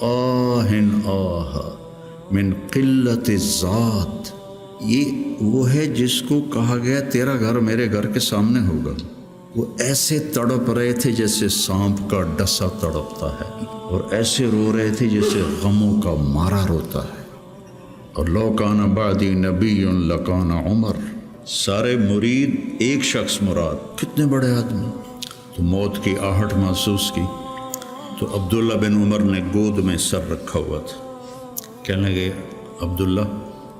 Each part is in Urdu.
آہن آہ من قلت الذات، یہ وہ ہے جس کو کہا گیا تیرا گھر میرے گھر کے سامنے ہوگا۔ وہ ایسے تڑپ رہے تھے جیسے سانپ کا ڈسا تڑپتا ہے، اور ایسے رو رہے تھے جیسے غموں کا مارا روتا ہے۔ اور لو کان بعدی نبی لکان عمر، سارے مرید ایک شخص مراد، کتنے بڑے آدمی۔ تو موت کی آہٹ محسوس کی تو عبداللہ بن عمر نے گود میں سر رکھا ہوا تھا، کہنے لگے عبداللہ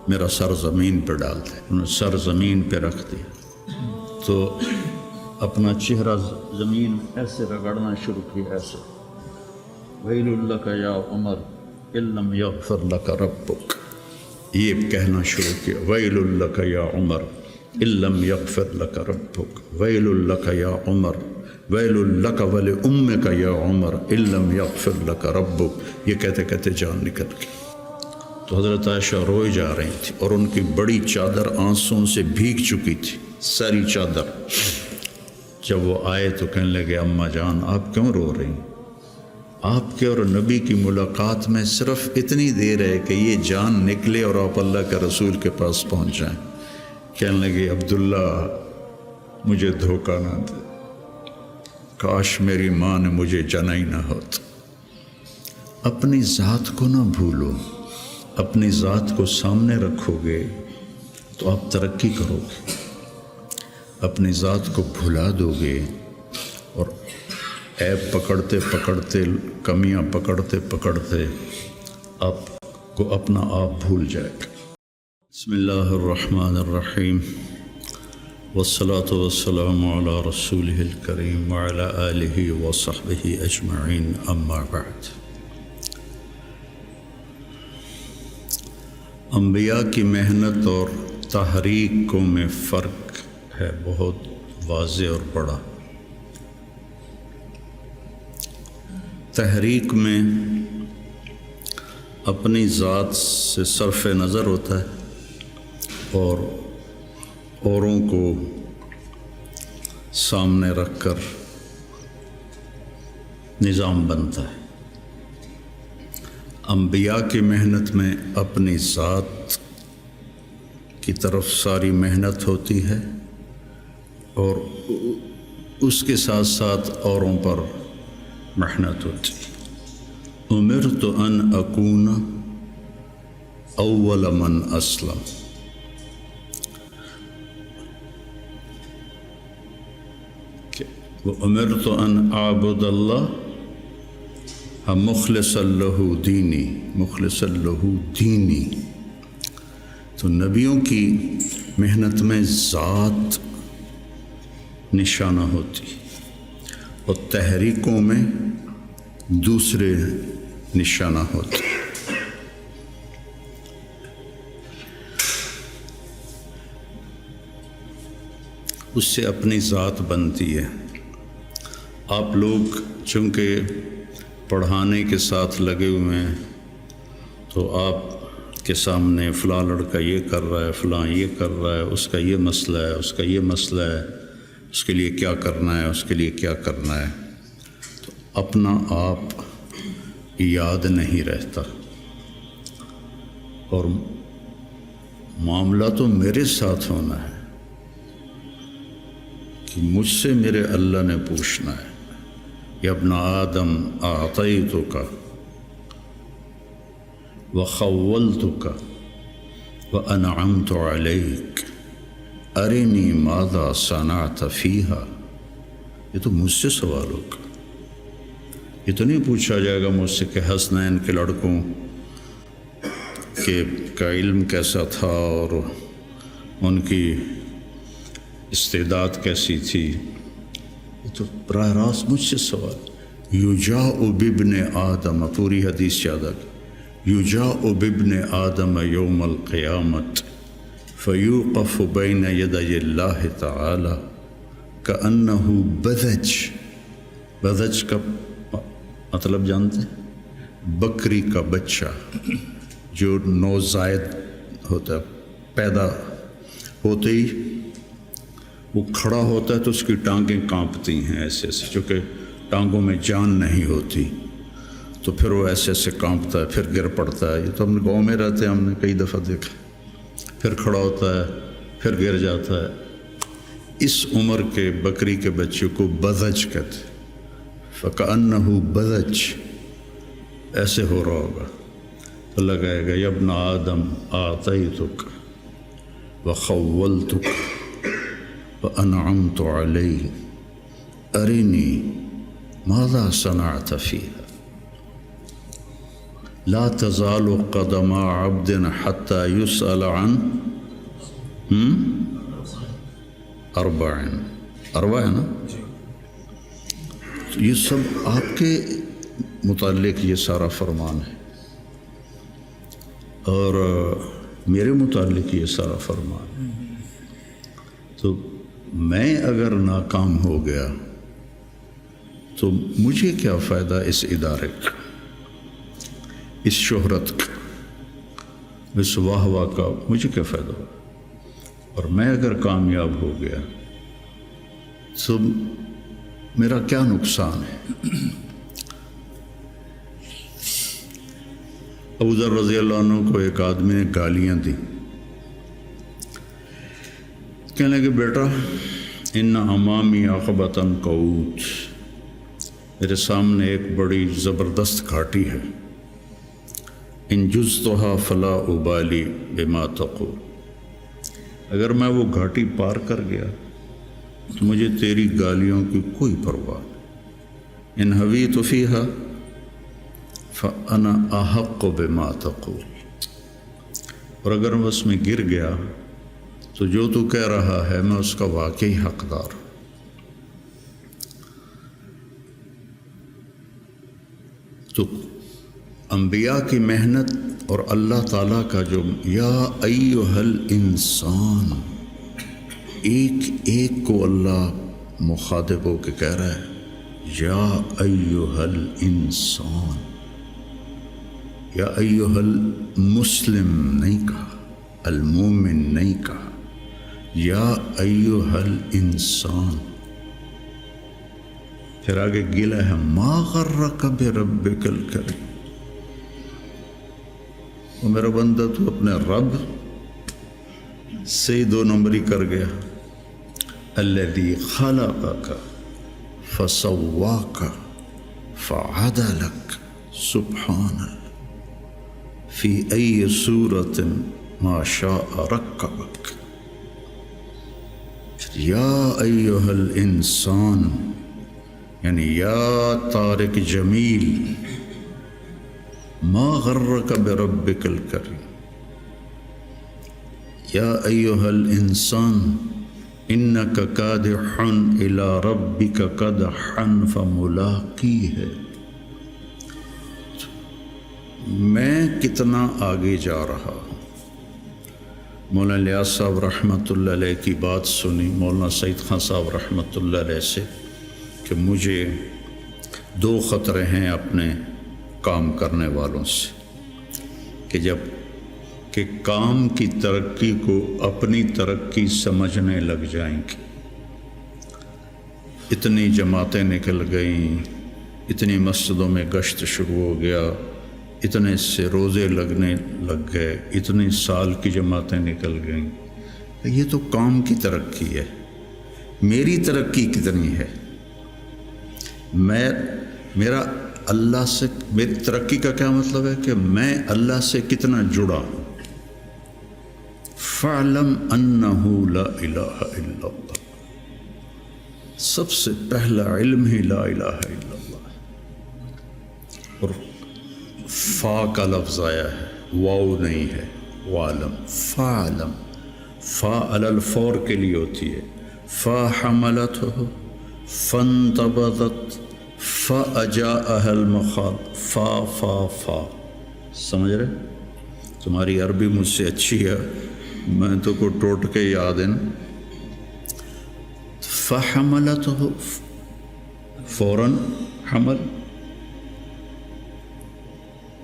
میرا سر زمین پہ ڈال دے۔ انہوں نے سر زمین پہ رکھ دیا تو اپنا چہرہ زمین ایسے رگڑنا شروع کیا، ایسے ویل لک یا عمر ان لم یغفر لک ربک، یہ کہنا شروع کیا، ویل لک یا عمر ان لم یغفر لک ربک، ویل لک یا عمر، ویل لک ولامک یا عمر ان لم یغفر لک ربک۔ یہ کہتے کہتے جان نکل گئی۔ تو حضرت عائشہ روئے جا رہی تھی اور ان کی بڑی چادر آنسوں سے بھیگ چکی تھی، ساری چادر۔ جب وہ آئے تو کہنے لگے اماں جان آپ کیوں رو رہی ہیں؟ آپ کے اور نبی کی ملاقات میں صرف اتنی دیر ہے کہ یہ جان نکلے اور آپ اللہ کے رسول کے پاس پہنچ جائیں۔ کہنے لگے عبداللہ مجھے دھوکہ نہ دے، کاش میری ماں نے مجھے جنا ہی نہ ہوتا۔ اپنی ذات کو نہ بھولو، اپنی ذات کو سامنے رکھو گے تو آپ ترقی کرو گے، اپنی ذات کو بھلا دو گے اور عیب پکڑتے پکڑتے، کمیاں پکڑتے پکڑتے آپ کو اپنا آپ بھول جائے گا۔ بسم اللہ الرحمن الرحیم، والصلاة والسلام علی رسولہ الکریم وعلی آلہ وصحبہ اجمعین، اما بعد۔ انبیاء کی محنت اور تحریکوں میں فرق ہے بہت واضح اور بڑا۔ تحریک میں اپنی ذات سے صرف نظر ہوتا ہے اور اوروں کو سامنے رکھ کر نظام بنتا ہے۔ انبیاء کی محنت میں اپنی ذات کی طرف ساری محنت ہوتی ہے اور اس کے ساتھ ساتھ اوروں پر محنت ہوتی ہے۔ امرت ان اکون اول من اسلم، امرت ان اعبد اللہ مخلصا لہ دینی، مخلصا لہ دینی۔ تو نبیوں کی محنت میں ذات نشانہ ہوتی اور تحریکوں میں دوسرے نشانہ ہوتے۔ اس سے اپنی ذات بنتی ہے۔ آپ لوگ چونکہ پڑھانے کے ساتھ لگے ہوئے ہیں تو آپ کے سامنے فلاں لڑکا یہ کر رہا ہے، فلاں یہ کر رہا ہے، اس کا یہ مسئلہ ہے، اس کا یہ مسئلہ ہے، اس کے لیے کیا کرنا ہے، اس کے لیے کیا کرنا ہے، تو اپنا آپ یاد نہیں رہتا اور معاملہ تو میرے ساتھ ہونا ہے کہ مجھ سے میرے اللہ نے پوچھنا ہے، یا ابن آدم اعطیتک وخولتک وانعمت علیک ارنی ماذا صنعت فیہا۔ یہ تو مجھ سے سوال ہوگا، یہ تو نہیں پوچھا جائے گا مجھ سے کہ حسنین کے لڑکوں کا علم کیسا تھا اور ان کی استعداد کیسی تھی۔ یہ تو براہ راست مجھ سے سوال۔ یجاء بابن آدم، پوری حدیث یاد آ گئی، یجاء بابن آدم یوم القیامت فیوقف بین یدی اللہ تعالی کأنہ بذج۔ بذج کا مطلب جانتے ہیں؟ بکری کا بچہ جو نوزائید ہوتا ہے، پیدا ہوتے ہی وہ کھڑا ہوتا ہے تو اس کی ٹانگیں کانپتی ہیں ایسے ایسے، چونکہ ٹانگوں میں جان نہیں ہوتی، تو پھر وہ ایسے ایسے کانپتا ہے، پھر گر پڑتا ہے. یہ تو ہم نے گاؤں میں رہتے ہیں، ہم نے کئی دفعہ دیکھا. پھر کھڑا ہوتا ہے، پھر گر جاتا ہے. اس عمر کے بکری کے بچے کو بذج کہتے، فَكَأَنَّهُ بذج، ایسے ہو رہا ہوگا. تو لگائے گا یا ابن آدم آتیتک وخولتک وانعمت علیہ ارنی ماذا صنعت فیہا لا تزال قدم عبد حتی یسأل عن اربع ہے نا. یہ سب آپ کے متعلق یہ سارا فرمان ہے، اور میرے متعلق یہ سارا فرمان. تو میں اگر ناکام ہو گیا تو مجھے کیا فائدہ اس ادارے کا، اس شہرت کا، اس واہ واہ کا، مجھے کیا فائدہ ہو. اور میں اگر کامیاب ہو گیا تو میرا کیا نقصان ہے. ابو ذر رضی اللہ عنہ کو ایک آدمی نے گالیاں دی. کہنے لگے بیٹا ان امامی عقبۃ قعود، میرے سامنے ایک بڑی زبردست گھاٹی ہے. ان جزتها فلا ابالی بما تقول، اگر میں وہ گھاٹی پار کر گیا تو مجھے تیری گالیوں کی کوئی پرواہ نہیں. ان حویت فیہا فانا احق بما تقول، اور اگر میں اس میں گر گیا تو جو تو کہہ رہا ہے میں اس کا واقعی حقدار ہوں. تو انبیاء کی محنت اور اللہ تعالیٰ کا جو یا ایہا الانسان، ایک ایک کو اللہ مخاطب ہو کے کہہ رہا ہے یا ایہا الانسان. یا ایہا المسلم نہیں کہا، المومن نہیں کہا، یا ایہا الانسان. پھر آگے گلا ہے ما غرک بربک الکریم، وہ میرا بندہ تو اپنے رب سے دو نمبری کر گیا. الذی خلقک فسواک فعدلک سبحان فی ای صورت ما شاء رکبک. یا ایہا الانسان یعنی یا طارق جمیل، ما غرک بربک الکریم، یا ایہا الانسان انک کادح الی ربک کدحا فملاقیہ. میں کتنا آگے جا رہا ہوں. مولانا الیاس صاحب رحمۃ اللہ علیہ کی بات سنی مولانا سعید خان صاحب رحمۃ اللہ علیہ سے کہ مجھے دو خطرے ہیں اپنے کام کرنے والوں سے، کہ جب کہ کام کی ترقی کو اپنی ترقی سمجھنے لگ جائیں گے. اتنی جماعتیں نکل گئیں، اتنی مسجدوں میں گشت شروع ہو گیا، اتنے سے روزے لگنے لگ گئے، اتنی سال کی جماعتیں نکل گئیں. یہ تو کام کی ترقی ہے. میری ترقی کتنی ہے؟ میرا اللہ سے، میری ترقی کا کیا مطلب ہے کہ میں اللہ سے کتنا جڑا ہوں. فَاعْلَمْ أَنَّهُ لَا إِلَهَ إِلَّا اللَّهُ، سب سے پہلا علم ہی لا الہ الا اللہ. اور فا کا لفظ آیا ہے، واو نہیں ہے، وعلم. فَاعْلَمْ، فا علی الفور کے لیے ہوتی ہے. فا حملتہ فانتبذت فاجاءها المخاض. فا فا فا، سمجھ رہے؟ تمہاری عربی مجھ سے اچھی ہے، میں تو کو ٹوٹ کے یاد ہے نا. فحملتہ، فوراً حمل.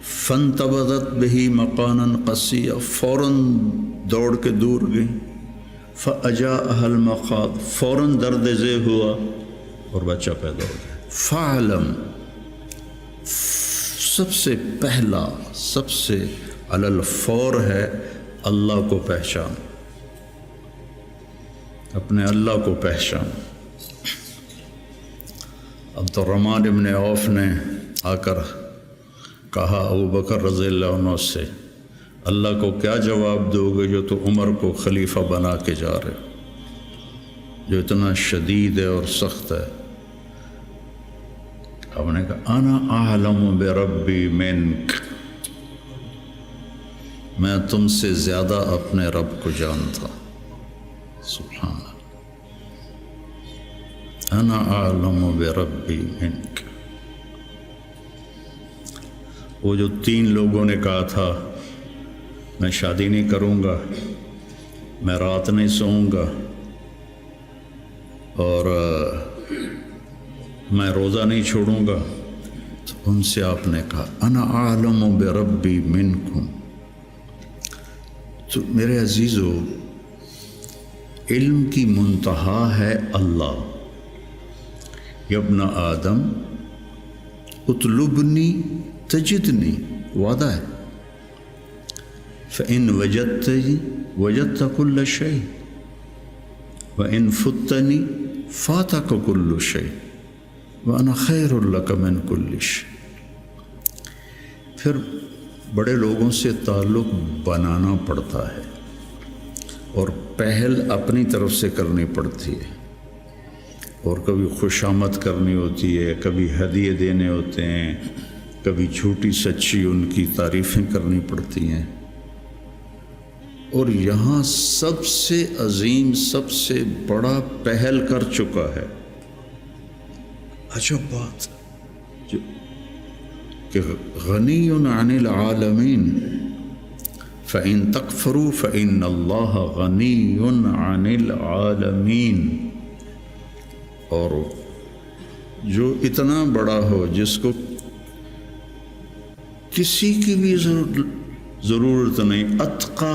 فانتبذت بہ مکانا قصیا، فوراً دوڑ کے دور گئی. فاجاءها المخاض، فوراً درد ذہ ہوا اور بچہ پیدا ہو گیا. فعلم، سب سے پہلا، سب سے علی الفور ہے اللہ کو پہچان، اپنے اللہ کو پہچان۔ عبد الرحمن ابن عوف نے آ کر کہا ابو بکر رضی اللہ عنہ سے، اللہ کو کیا جواب دو گے جو تو عمر کو خلیفہ بنا کے جا رہے، جو اتنا شدید ہے اور سخت ہے؟ آپ نے کہا انا اعلم بربی منک، میں تم سے زیادہ اپنے رب کو جانتا۔ سبحان اللہ، انا اعلم بربی منک۔ وہ جو 3 لوگوں نے کہا تھا میں شادی نہیں کروں گا، میں رات نہیں سوؤں گا، اور میں روزہ نہیں چھوڑوں گا، تو ان سے آپ نے کہا انا اعلم بربی منکم۔ تو میرے عزیزو، علم کی منتہا ہے اللہ۔ یا ابن آدم اطلبنی تجدنی، وعدہ ہے، فإن وجدتنی وجدت كل شيء وإن فتنی فاتک كل شيء وأنا خیر لک من كل شيء۔ پھر بڑے لوگوں سے تعلق بنانا پڑتا ہے اور پہل اپنی طرف سے کرنی پڑتی ہے، اور کبھی خوشامد کرنی ہوتی ہے، کبھی ہدیے دینے ہوتے ہیں، کبھی جھوٹی سچی ان کی تعریفیں کرنی پڑتی ہیں۔ اور یہاں سب سے عظیم، سب سے بڑا پہل کر چکا ہے، عجب بات کہ غنی عن العالمین، فإن تکفروا فإن اللہ غنی عن العالمین۔ اور جو اتنا بڑا ہو، جس کو کسی کی بھی ضرورت نہیں، اتقى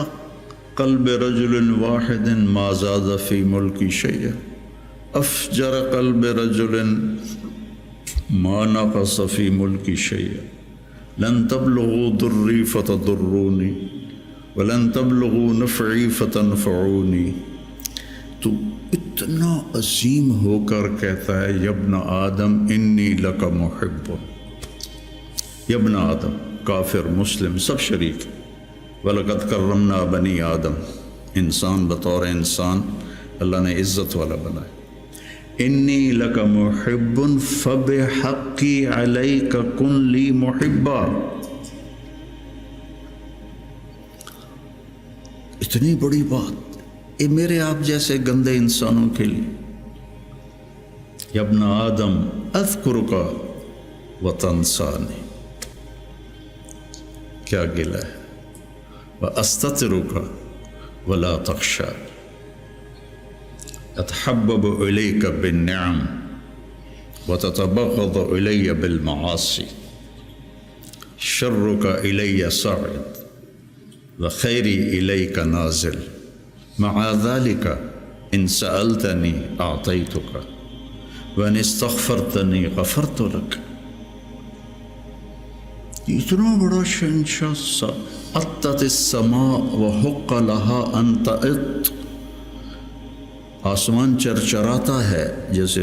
قلب رجل واحد ما زاد فی ملکی شیئا، افجر قلب رجل ما نقص فی ملکی شیئا، لن تبلغوا ضری فتضرونی ولن تبلغوا نفعی فتنفعونی۔ تو اتنا عظیم ہو کر کہتا ہے یا ابن آدم انی لک محب۔ یا ابن آدم، کافر مسلم سب شریک۔ وَلَقَدْ كَرَّمْنَا بَنِي آدم، انسان بطور انسان اللہ نے عزت والا بنایا۔ انی لک محب فبحقی علیک کن لی محبا۔ اتنی بڑی بات یہ میرے آپ جیسے گندے انسانوں کے لیے۔ یا ابن آدم اذکرک وتنسانی، کیا گلہ ہے، وَأَسْتَتِرُكَ وَلَا تَخْشَى، أَتَحَبَّبُ إِلَيْكَ بِالنِّعَمِ وَتَتَبَغَّضُ إِلَيَّ بِالْمَعَاصِي، شَرُّكَ إِلَيَّ صَاعِدٌ وَخَيْرِي إِلَيْكَ نَازِلٌ، مع ذلك إن سألتني أعطيتك وإن استغفرتني غفرت لك۔ اتنا بڑا شہنشاہ، اطت السماء وحق لها ان تئط، آسمان چرچراتا ہے، جیسے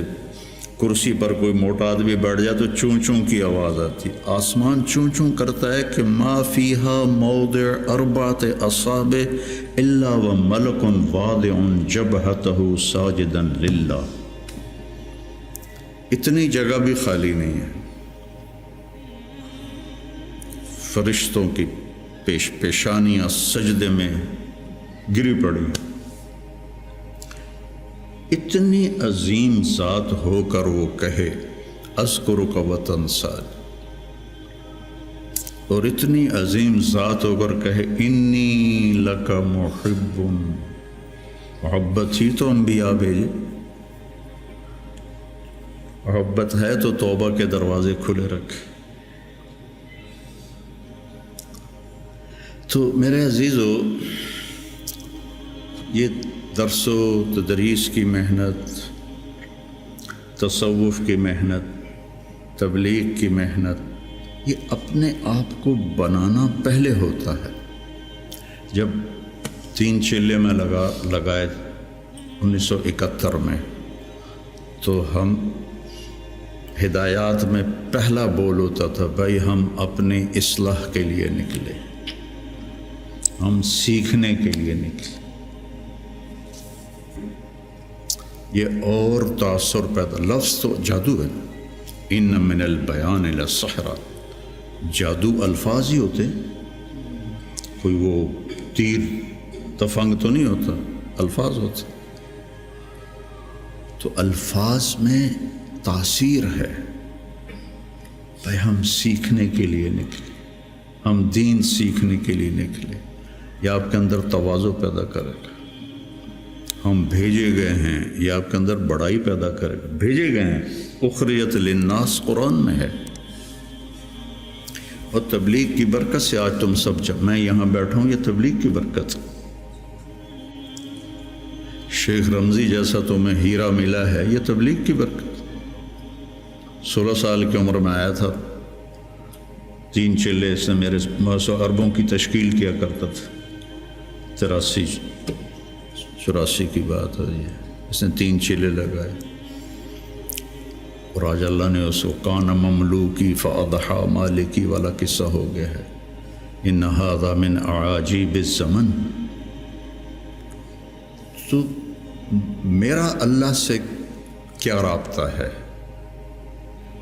کرسی پر کوئی موٹا آدمی بیٹھ جائے تو چوں چوں کی آواز آتی، آسمان چوں چوں کرتا ہے کہ ما فیہا موضع 4 اصابع الا وملک واضع جبہتہ ساجدا للہ۔ اتنی جگہ بھی خالی نہیں ہے، فرشتوں کی پیشانیاں سجدے میں گری پڑی۔ اتنی عظیم ذات ہو کر وہ کہے اذکرک وتنسانی، اور اتنی عظیم ذات ہو کر کہے انی لک محب۔ محبت ہی تو انبیاء بھیجے، محبت ہے تو توبہ کے دروازے کھلے رکھے۔ تو میرے عزیزو، یہ درس و تدریس کی محنت، تصوف کی محنت، تبلیغ کی محنت، یہ اپنے آپ کو بنانا پہلے ہوتا ہے۔ جب 3 چلے میں لگائے 1971 میں، تو ہم ہدایات میں پہلا بول ہوتا تھا، بھائی ہم اپنی اصلاح کے لیے نکلے، ہم سیکھنے کے لیے نکلے۔ یہ اور تاثر پیدا، لفظ تو جادو ہے، ان من البیان لسحرا، جادو الفاظ ہی ہوتے، کوئی وہ تیر تفنگ تو نہیں ہوتا، الفاظ ہوتے۔ تو الفاظ میں تاثیر ہے۔ بھائی ہم سیکھنے کے لیے نکلے، ہم دین سیکھنے کے لیے نکلے، یہ آپ کے اندر تواضع پیدا کرے گا۔ ہم بھیجے گئے ہیں، یہ آپ کے اندر بڑائی پیدا کرے گا۔ بھیجے گئے ہیں، اخرجت للناس قرآن میں ہے، اور تبلیغ کی برکت سے آج تم سب جب میں یہاں بیٹھا ہوں، یہ تبلیغ کی برکت۔ شیخ رمضی جیسا تمہیں ہیرا ملا ہے، یہ تبلیغ کی برکت۔ 16 سال کی عمر میں آیا تھا، 3 چلے اس نے میرے 100 اربوں کی تشکیل کیا کرتا تھا، 83-84 کی بات ہے یہ، اس نے 3 چلے لگائے، اور آج اللہ نے اس کو کان مملوکی فاضحا مالکی والا قصہ ہو گیا ہے، ان ھذا من اعاجیب الزمن۔ تو میرا اللہ سے کیا رابطہ ہے،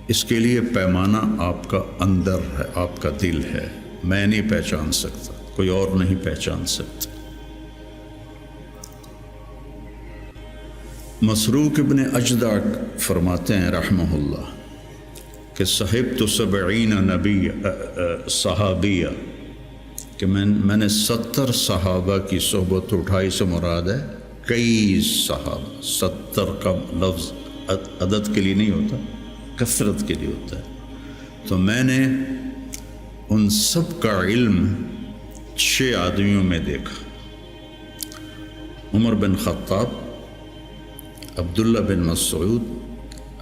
اس کے لیے پیمانہ آپ کا اندر ہے، آپ کا دل ہے، میں نہیں پہچان سکتا، کوئی اور نہیں پہچان سکتا۔ مسروق ابن اجدع فرماتے ہیں رحمہ اللہ کہ صحبت 70 نبی صحابیہ، کہ میں نے 70 صحابہ کی صحبت اٹھائی، سے مراد ہے کئی صحابہ۔ 70 کا لفظ عدد کے لیے نہیں ہوتا، کثرت کے لیے ہوتا ہے۔ تو میں نے ان سب کا علم 6 آدمیوں میں دیکھا، عمر بن خطاب، عبداللہ بن مسعود،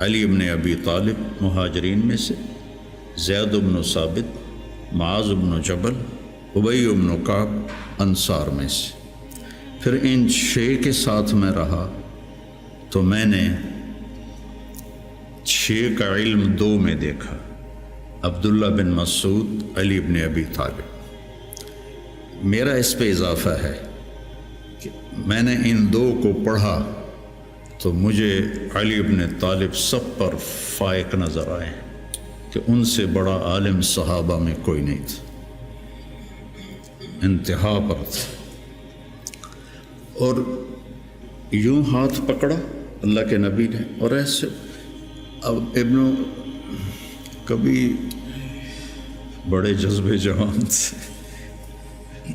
علی بن ابی طالب مہاجرین میں سے، زید بن ثابت، معاذ بن جبل، ابی بن کعب انصار میں سے۔ پھر ان 6 کے ساتھ میں رہا تو میں نے 6 کا علم 2 میں دیکھا، عبداللہ بن مسعود، علی بن ابی طالب۔ میرا اس پہ اضافہ ہے کہ میں نے ان 2 کو پڑھا تو مجھے علی بن طالب سب پر فائق نظر آئے کہ ان سے بڑا عالم صحابہ میں کوئی نہیں تھا، انتہا پر تھا۔ اور یوں ہاتھ پکڑا اللہ کے نبی نے، اور ایسے اب کبھی بڑے جذبے جوان تھے،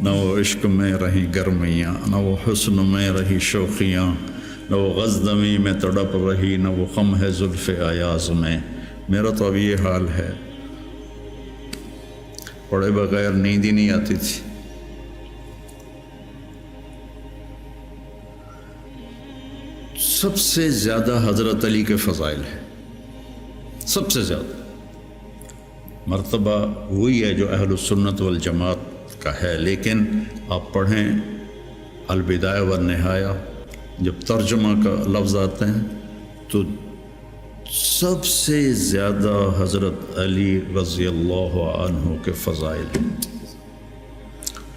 نہ وہ عشق میں رہی گرمیاں، نہ وہ حسن میں رہی شوخیاں، نہ وہ غزنوی میں تڑپ رہی، نہ وہ خم ہے زلف ایاز میں۔ میرا تو اب یہ حال ہے، پڑھے بغیر نیند ہی نہیں آتی تھی۔ سب سے زیادہ حضرت علی کے فضائل ہیں، سب سے زیادہ مرتبہ وہی ہے جو اہل السنت والجماعت کا ہے، لیکن آپ پڑھیں البدایہ والنہایہ، جب ترجمہ کا لفظ آتے ہیں تو سب سے زیادہ حضرت علی رضی اللہ عنہ کے فضائل ہیں،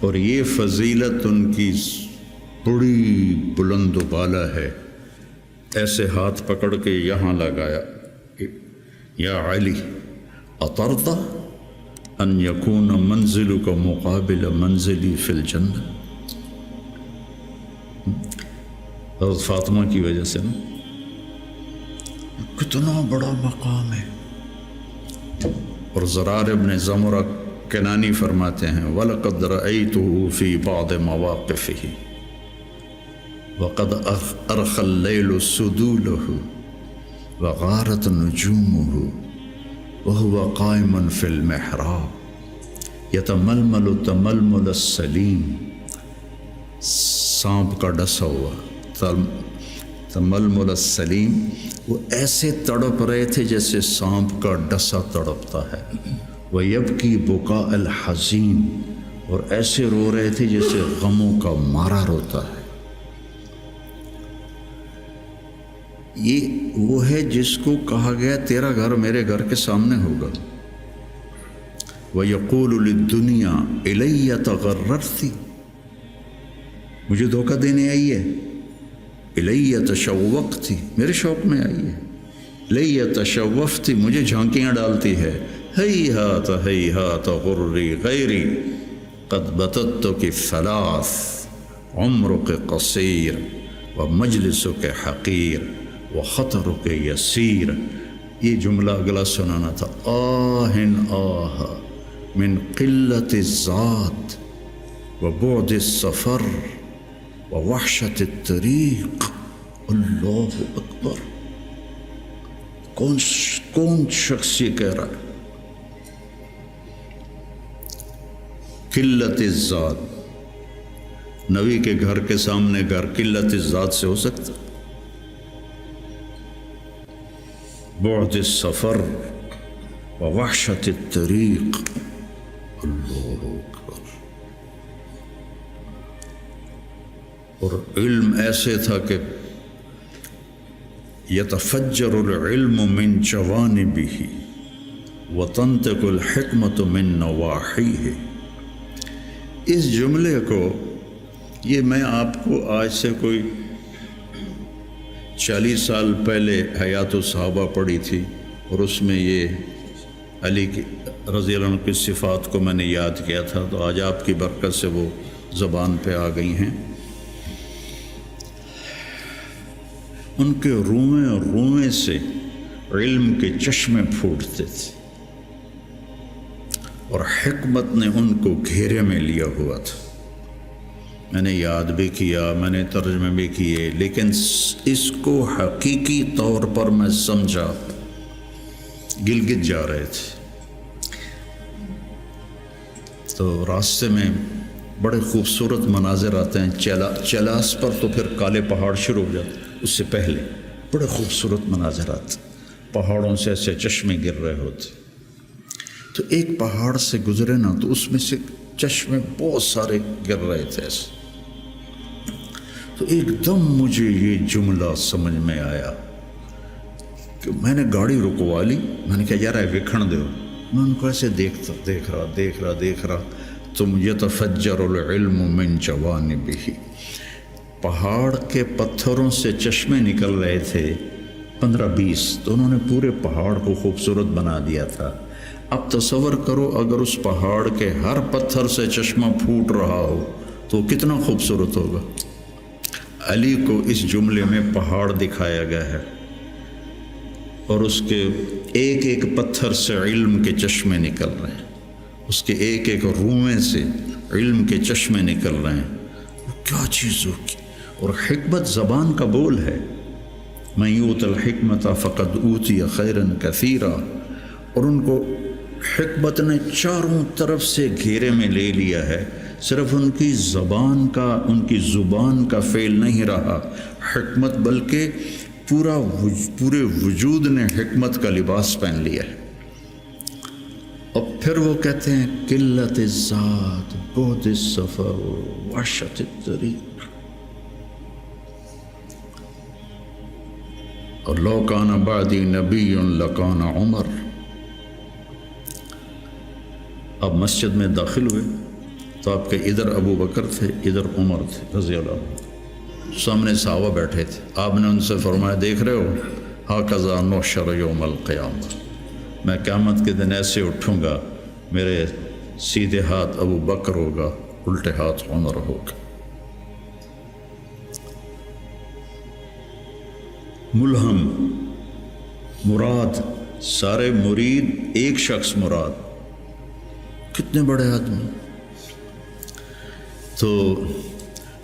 اور یہ فضیلت ان کی بڑی بلند و بالا ہے۔ ایسے ہاتھ پکڑ کے یہاں لگایا، یا علی اطرضى ان یکون منزلک مقابل منزلی فی الجنہ۔ حضرت فاطمہ کی وجہ سے نا، کتنا بڑا مقام ہے۔ اور زرار ابن زمرہ کنانی فرماتے ہیں وَلَقَدْ رَأَيْتُهُ فِي بَعْضِ مَوَاقِفِهِ وَقَدْ أَرْخَى اللَّيْلُ سُدُولَهُ وَغَارَتْ نُجُومُهُ وَهُوَ قَائِمٌ فِي الْمِحْرَابِ يَتَمَلْمَلُ تَمَلْمُلَ السَّلِيمِ، سانپ کا ڈسا ہوا تململ السلیم، وہ ایسے تڑپ رہے تھے جیسے سانپ کا ڈسا تڑپتا ہے، وَيَبْكِي بُكَاءَ الْحَزِينِ، اور ایسے رو رہے تھے جیسے غموں کا مارا روتا ہے۔ یہ وہ ہے جس کو کہا گیا تیرا گھر میرے گھر کے سامنے ہوگا۔ وَيَقُولُ لِلدُّنْيَا إِلَيَّ تَغَرَّرْتِ، مجھے دھوکہ دینے آئی ہے۔ إِلَيَّ تَشَوَّقْتِ، میرے شوق میں آئی ہے۔ إِلَيَّ تَشَوَّفْتِ، مجھے جھانکیاں ڈالتی ہے۔ هَيْهَاتَ هَيْهَاتَ غُرِّي غَيْرِي قَدْ بَتَتُّكِ ثَلَاث عُمْرُكِ قَصِيرٌ وَمَجْلِسُكَ حَقِيرٌ وَخَطَرُكَ يَسِيرٌ۔ یہ جملہ اگلا سنانا تھا۔ آہن آہ من قلت الذات وبعد السفر ووحشت الطریق۔ اللہ اکبر، کون شخص یہ کہہ رہا ہے؟ قلت الذات، نبی کے گھر کے سامنے گھر قلت الذات سے ہو سکتا؟ بعد السفر ووحشت الطریق، اللہ اکبر۔ اور علم ایسے تھا کہ یتفجر العلم من جوانبہ وتنطق الحکمت من نواحیہ۔ اس جملے کو، یہ میں آپ کو آج سے کوئی 40 سال پہلے حیات الصحابہ پڑھی تھی، اور اس میں یہ علی کی رضی اللہ عنہ کی صفات کو میں نے یاد کیا تھا، تو آج آپ کی برکت سے وہ زبان پہ آ گئی ہیں۔ ان کے روئیں سے علم کے چشمے پھوٹتے تھے، اور حکمت نے ان کو گھیرے میں لیا ہوا تھا۔ میں نے یاد بھی کیا، میں نے ترجمے بھی کیے، لیکن اس کو حقیقی طور پر میں سمجھا، گلگت جا رہے تھے تو راستے میں بڑے خوبصورت مناظر آتے ہیں۔ چلاس پر تو پھر کالے پہاڑ شروع ہو جاتے، اس سے پہلے بڑے خوبصورت مناظر آتے، پہاڑوں سے ایسے چشمے گر رہے ہوتے۔ تو ایک پہاڑ سے گزرے نا، تو اس میں سے چشمے بہت سارے گر رہے تھے ایسے۔ تو ایک دم مجھے یہ جملہ سمجھ میں آیا کہ میں نے گاڑی رکوا لی، میں نے کہا یار وکھن دو، میں ان کو ایسے دیکھ رہا تو یتفجر العلم من جوانبہ، پہاڑ کے پتھروں سے چشمے نکل رہے تھے 15-20، تو انہوں نے پورے پہاڑ کو خوبصورت بنا دیا تھا۔ اب تصور کرو اگر اس پہاڑ کے ہر پتھر سے چشمہ پھوٹ رہا ہو تو کتنا خوبصورت ہوگا۔ علی کو اس جملے میں پہاڑ دکھایا گیا ہے، اور اس کے ایک ایک پتھر سے علم کے چشمے نکل رہے ہیں، اس کے ایک ایک روئیں سے علم کے چشمے نکل رہے ہیں۔ وہ کیا چیز ہوگی؟ اور حکمت زبان کا بول ہے۔ من یؤت الحکمت فقد اوتی خیرا کثیرا، اور ان کو حکمت نے چاروں طرف سے گھیرے میں لے لیا ہے۔ صرف ان کی زبان کا فعل نہیں رہا حکمت، بلکہ پورے وجود نے حکمت کا لباس پہن لیا ہے۔ اور پھر وہ کہتے ہیں قلت الذات بعد السفر وحشت الطریق، اور لو کان بعدی نبی لکان عمر۔ اب مسجد میں داخل ہوئے تو آپ کے ادھر ابو بکر تھے، ادھر عمر تھے رضی اللہ عنہ، سامنے صحابہ بیٹھے تھے۔ آپ نے ان سے فرمایا دیکھ رہے ہو، ہاکذا نحشر یوم القیامہ، میں قیامت کے دن ایسے اٹھوں گا، میرے سیدھے ہاتھ ابو بکر ہوگا، الٹے ہاتھ عمر ہوگا۔ ملہم مراد، سارے مرید، ایک شخص مراد، کتنے بڑے آدمی۔ تو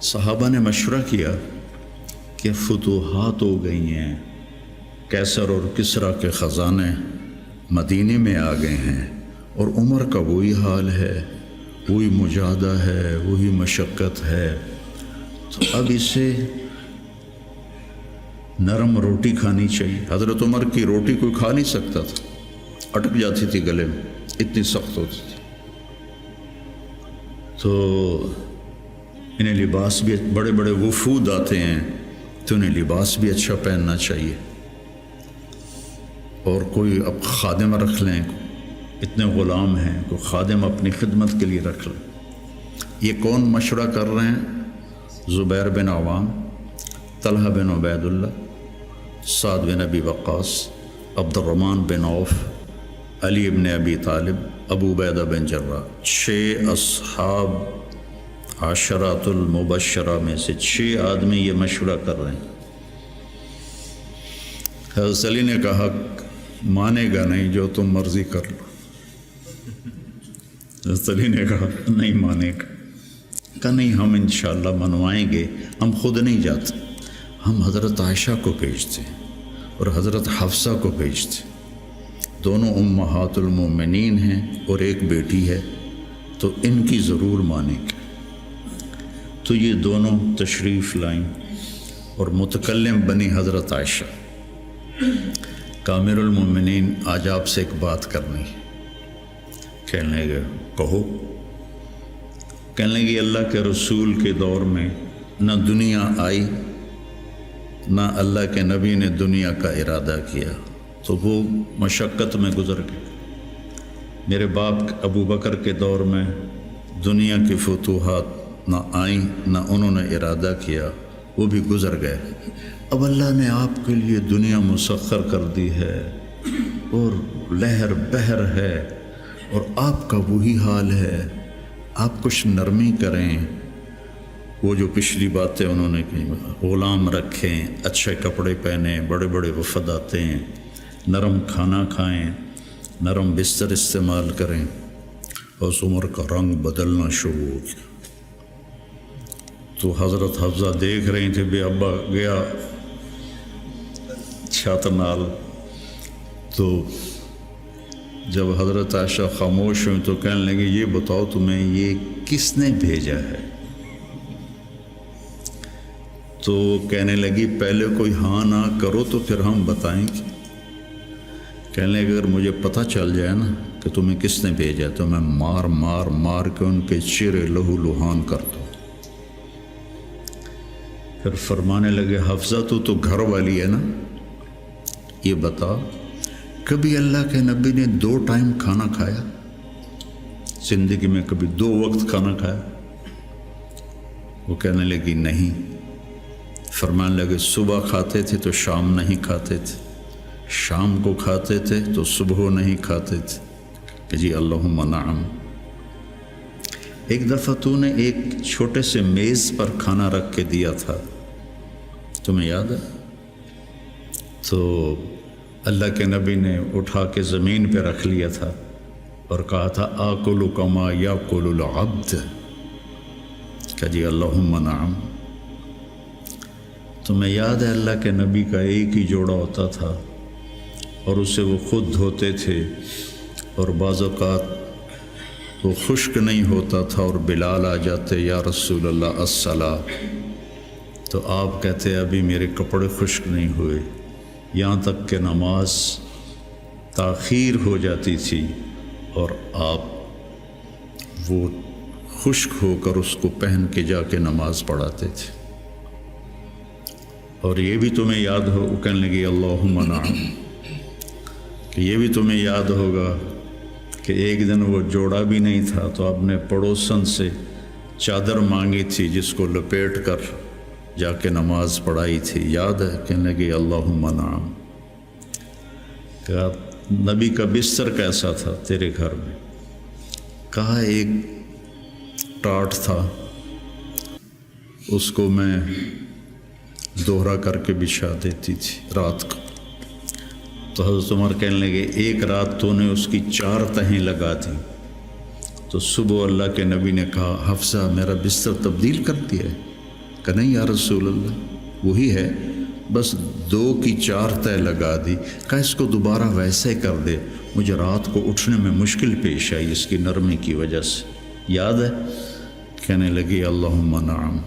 صحابہ نے مشورہ کیا کہ فتوحات ہو گئی ہیں، قیصر اور کسریٰ کے خزانے مدینے میں آ گئے ہیں، اور عمر کا وہی حال ہے، وہی مجاہدہ ہے، وہی مشقت ہے، تو اب اسے نرم روٹی کھانی چاہیے۔ حضرت عمر کی روٹی کوئی کھا نہیں سکتا تھا، اٹک جاتی تھی گلے میں، اتنی سخت ہوتی تھی. تو انہیں لباس بھی بڑے بڑے وفود آتے ہیں تو انہیں لباس بھی اچھا پہننا چاہیے. اور کوئی اب خادم رکھ لیں، اتنے غلام ہیں، کوئی خادم اپنی خدمت کے لیے رکھ لیں. یہ کون مشورہ کر رہے ہیں؟ زبیر بن عوام، طلحہ بن عبید اللہ، سعد بن ابی وقاص، عبد الرحمن بن عوف، علی بن ابی طالب، ابو عبیدہ بن جراح. 6 اصحاب عشرات المبشرہ میں سے 6 آدمی یہ مشورہ کر رہے ہیں. حضرت علی نے کہا مانے گا نہیں، جو تم مرضی کر لو. حضرت علی نے کہا نہیں مانے گا. کہا نہیں، ہم انشاءاللہ منوائیں گے، ہم خود نہیں جاتے، ہم حضرت عائشہ کو بھیجتے ہیں اور حضرت حفصہ کو بھیجتے. دونوں امہات المومنین ہیں اور ایک بیٹی ہے، تو ان کی ضرور مانیں گے. تو یہ دونوں تشریف لائیں اور متکلم بنی حضرت عائشہ. کامر المومنین، آج آپ سے ایک بات کرنی ہے. کہنے لگے کہو. کہنے لگے اللہ کے رسول کے دور میں نہ دنیا آئی، نہ اللہ کے نبی نے دنیا کا ارادہ کیا، تو وہ مشقت میں گزر گئے. میرے باپ ابو بکر کے دور میں دنیا کی فتوحات نہ آئیں، نہ انہوں نے ارادہ کیا، وہ بھی گزر گئے. اب اللہ نے آپ کے لیے دنیا مسخر کر دی ہے اور لہر بہر ہے، اور آپ کا وہی حال ہے. آپ کچھ نرمی کریں. وہ جو پچھلی باتیں انہوں نے کہیں، غلام رکھیں، اچھے کپڑے پہنیں، بڑے بڑے وفد آتے ہیں، نرم کھانا کھائیں، نرم بستر استعمال کریں. اور عمر کا رنگ بدلنا شروع ہو گیا. تو حضرت حفصہ دیکھ رہی تھے بے ابا گیا چھت نال. تو جب حضرت عائشہ خاموش ہوئی تو کہنے لگے یہ بتاؤ تمہیں یہ کس نے بھیجا ہے؟ تو کہنے لگی پہلے کوئی ہاں نہ کرو تو پھر ہم بتائیں گے. کہنے لگے اگر مجھے پتہ چل جائے نا کہ تمہیں کس نے بھیجا تو میں مار مار مار کے ان کے چہرے لہو لہان کر دوں. پھر فرمانے لگے حفصہ تو گھر والی ہے نا، یہ بتا کبھی اللہ کے نبی نے 2 ٹائم کھانا کھایا؟ زندگی میں کبھی 2 وقت کھانا کھایا؟ وہ کہنے لگی نہیں. فرمانے لگے صبح کھاتے تھے تو شام نہیں کھاتے تھے، شام کو کھاتے تھے تو صبح نہیں کھاتے تھے. کہ جی اللہم نعم. ایک دفعہ تو نے ایک چھوٹے سے میز پر کھانا رکھ کے دیا تھا، تمہیں یاد ہے؟ تو اللہ کے نبی نے اٹھا کے زمین پہ رکھ لیا تھا اور کہا تھا آکل کما یاکل العبد. کہ جی اللہم نعم. تمہیں یاد ہے اللہ کے نبی کا ایک ہی جوڑا ہوتا تھا اور اسے وہ خود دھوتے تھے، اور بعض اوقات وہ خشک نہیں ہوتا تھا اور بلال آ جاتے یا رسول اللہ الصلاۃ، تو آپ کہتے ابھی میرے کپڑے خشک نہیں ہوئے، یہاں تک کہ نماز تاخیر ہو جاتی تھی اور آپ وہ خشک ہو کر اس کو پہن کے جا کے نماز پڑھاتے تھے. اور یہ بھی تمہیں یاد ہو، وہ کہنے لگی اللہم نعم، کہ یہ بھی تمہیں یاد ہوگا کہ ایک دن وہ جوڑا بھی نہیں تھا تو آپ نے پڑوسن سے چادر مانگی تھی جس کو لپیٹ کر جا کے نماز پڑھائی تھی، یاد ہے؟ کہنے لگی اللہم نعم. کہا نبی کا بستر کیسا تھا تیرے گھر میں؟ کہا ایک ٹاٹ تھا، اس کو میں دوہرا کر کے بچھا دیتی تھی رات کو. تو حضرت عمر کہنے لگے ایک رات تو نے اس کی 4 تہیں لگا دی. تو صبح اللہ کے نبی نے کہا حفصہ میرا بستر تبدیل کر دیا ہے؟ کہ نہیں یا رسول اللہ وہی ہے، بس 2 کی 4 تہ لگا دی. کہا اس کو دوبارہ ویسے کر دے، مجھے رات کو اٹھنے میں مشکل پیش آئی اس کی نرمی کی وجہ سے، یاد ہے؟ کہنے لگی اللہم نعم.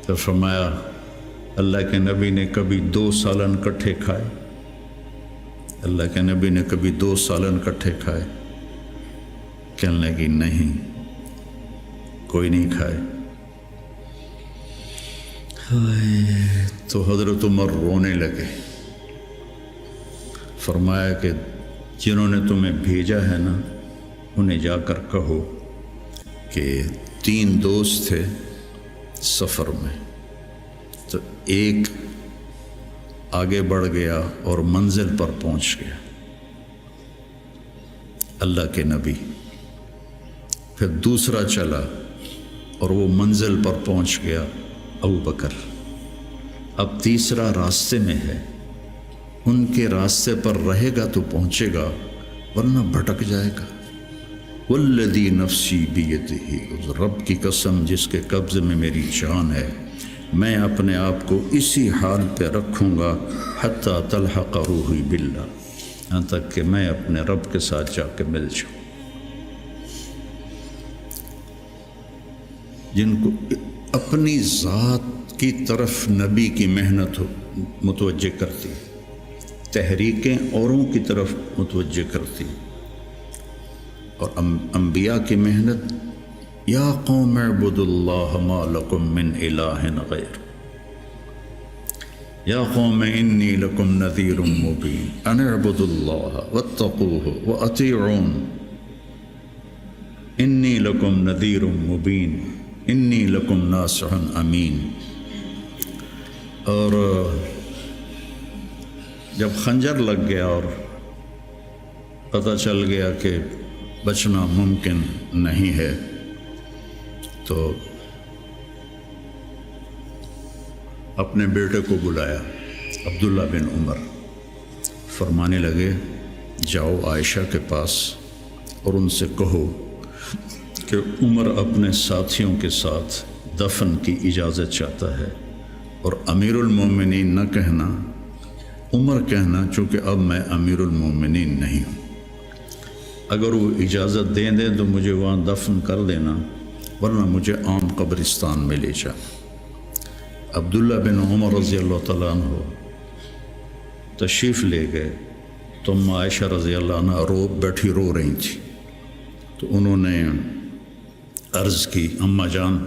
تو فرمایا اللہ کے نبی نے کبھی 2 سالن کٹھے کھائے؟ اللہ کے نبی نے کبھی 2 سالن کٹھے کھائے؟ کہنے لگی نہیں، کوئی نہیں کھائے۔ تو حضرت عمر رونے لگے، فرمایا کہ جنہوں نے تمہیں بھیجا ہے نا، انہیں جا کر کہو کہ 3 دوست تھے سفر میں، تو ایک آگے بڑھ گیا اور منزل پر پہنچ گیا، اللہ کے نبی، پھر دوسرا چلا اور وہ منزل پر پہنچ گیا، ابو بکر، اب تیسرا راستے میں ہے، ان کے راستے پر رہے گا تو پہنچے گا ورنہ بھٹک جائے گا۔ والذی نفسی بیدہ، اس رب کی قسم جس کے قبضے میں میری جان ہے، میں اپنے آپ کو اسی حال پہ رکھوں گا حتی تلحق روحی باللہ، یہاں تک کہ میں اپنے رب کے ساتھ جا کے مل جاؤں۔ جن کو اپنی ذات کی طرف نبی کی محنت متوجہ کرتی، تحریکیں اوروں کی طرف متوجہ کرتی، اور انبیاء کی محنت، یا قوم اعبدوا اللہ ما لکم من الہ غیر، یا قوم انی لکم نذیر مبین ان اعبدوا اللہ واتقوہ واطیعون انی لکم نذیر مبین انی لکم ناصح امین۔ اور جب خنجر لگ گیا اور پتہ چل گیا کہ بچنا ممکن نہیں ہے، تو اپنے بیٹے کو بلایا، عبداللہ بن عمر، فرمانے لگے جاؤ عائشہ کے پاس اور ان سے کہو کہ عمر اپنے ساتھیوں کے ساتھ دفن کی اجازت چاہتا ہے، اور امیر المومنین نہ کہنا، عمر کہنا، چونکہ اب میں امیر المومنین نہیں ہوں۔ اگر وہ اجازت دیں دیں تو مجھے وہاں دفن کر دینا، ورنہ مجھے عام قبرستان میں لے جا۔ عبداللہ بن عمر رضی اللہ تعالیٰ عنہ تشریف لے گئے، تو عائشہ رضی اللہ عنہ بیٹھی رو رہی تھی، تو انہوں نے عرض کی، اماں جان،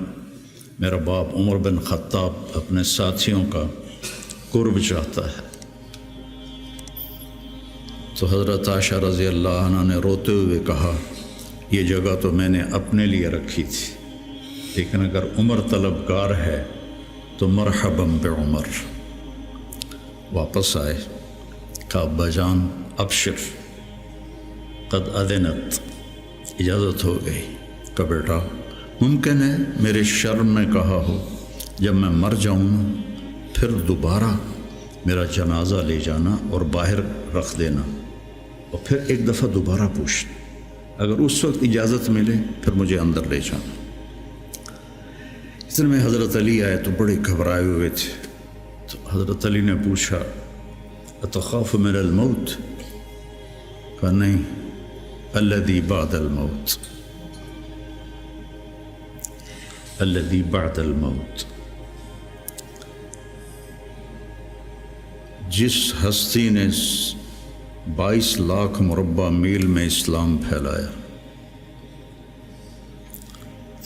میرا باپ عمر بن خطاب اپنے ساتھیوں کا قرب چاہتا ہے۔ تو حضرت عائشہ رضی اللہ عنہ نے روتے ہوئے کہا، یہ جگہ تو میں نے اپنے لیے رکھی تھی، لیکن اگر عمر طلبگار ہے تو مرحبا بعمر۔ واپس آئے، کہا ابا جان ابشر قد اذنت، اجازت ہو گئی۔ کہ بیٹا ممکن ہے میرے شرم میں کہا ہو، جب میں مر جاؤں پھر دوبارہ میرا جنازہ لے جانا اور باہر رکھ دینا، اور پھر ایک دفعہ دوبارہ پوچھنا، اگر اس وقت اجازت ملے پھر مجھے اندر لے جانا۔ اس میں حضرت علی آئے تو بڑے گھبرائے ہوئے تھے، تو حضرت علی نے پوچھا اتخاف من الموت؟ کہا نہیں، الذی بعد الموت، الذی بعد الموت۔ جس ہستی نے 22 لاکھ مربع میل میں اسلام پھیلایا،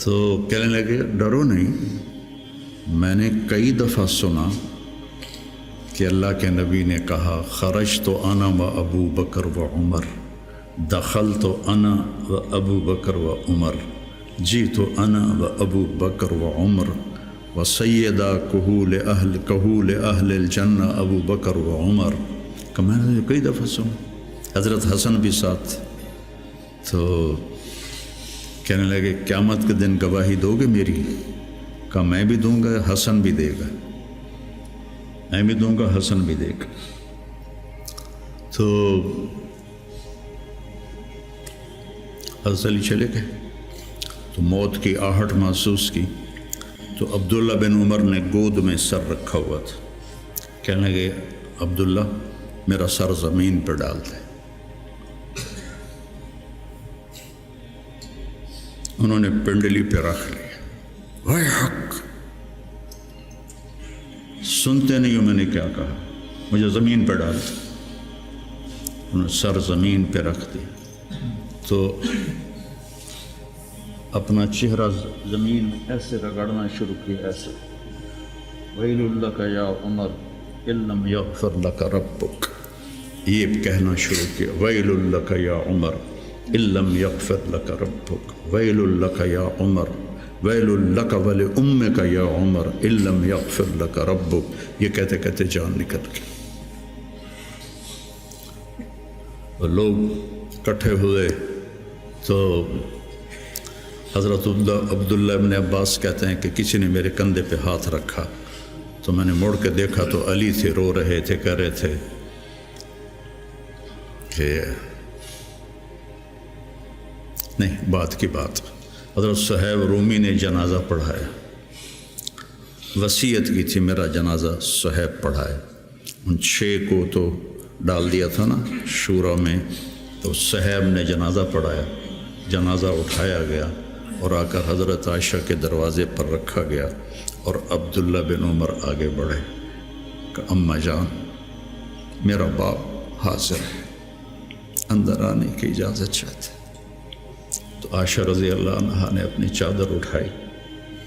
تو کہنے لگے ڈرو نہیں، میں نے کئی دفعہ سنا کہ اللہ کے نبی نے کہا خرجت انا و ابو بکر و عمر، دخلت انا و ابو بکر و عمر، جیت انا و ابو بکر و عمر و سیدہ کہول اہل الجنہ ابو بکر و عمر۔ کہ میں نے کئی دفعہ سنا، حضرت حسن بھی ساتھ، تو کہنے لگے قیامت کے دن گواہی دو گے میری؟ کہا میں بھی دوں گا، حسن بھی دے گا، میں بھی دوں گا، حسن بھی دے گا۔ تو حضرت علی چلے گئے، تو موت کی آہٹ محسوس کی، تو عبداللہ بن عمر نے گود میں سر رکھا ہوا تھا، کہنے لگے عبداللہ میرا سر زمین پر ڈال دے۔ انہوں نے پنڈلی پہ رکھ لیا، وائے حق، سنتے نہیں ہو میں نے کیا کہا، مجھے زمین پہ ڈال دے۔ انہوں نے سر زمین پہ رکھ دیا تو اپنا چہرہ زمین میں ایسے رگڑنا شروع کیا، ایسے ویل لک یا عمر ان لم یغفر لک ربک، یہ کہنا شروع کیا، ویل لک یا عمر ان لم یغفر لک ربک، ویل لک یا عمر، ویل لک ولامک یا عمر ان لم یغفر لک ربک، یہ کہتے کہتے جان نکل گئی۔ لوگ اکٹھے ہوئے تو حضرت عبداللہ ابن عباس کہتے ہیں کہ کسی نے میرے کندھے پہ ہاتھ رکھا تو میں نے مڑ کے دیکھا تو علی تھے، رو رہے تھے، کہہ رہے تھے کہ نہیں، بات کی بات، حضرت صہیب رومی نے جنازہ پڑھایا، وصیت کی تھی میرا جنازہ صہیب پڑھائے، ان 6 کو تو ڈال دیا تھا نا شورا میں، تو صہیب نے جنازہ پڑھایا، جنازہ اٹھایا گیا اور آ کر حضرت عائشہ کے دروازے پر رکھا گیا، اور عبداللہ بن عمر آگے بڑھے کہ اماں جان میرا باپ حاضر ہے، اندر آنے کی اجازت چاہتے۔ تو عائشہ رضی اللہ عنہا نے اپنی چادر اٹھائی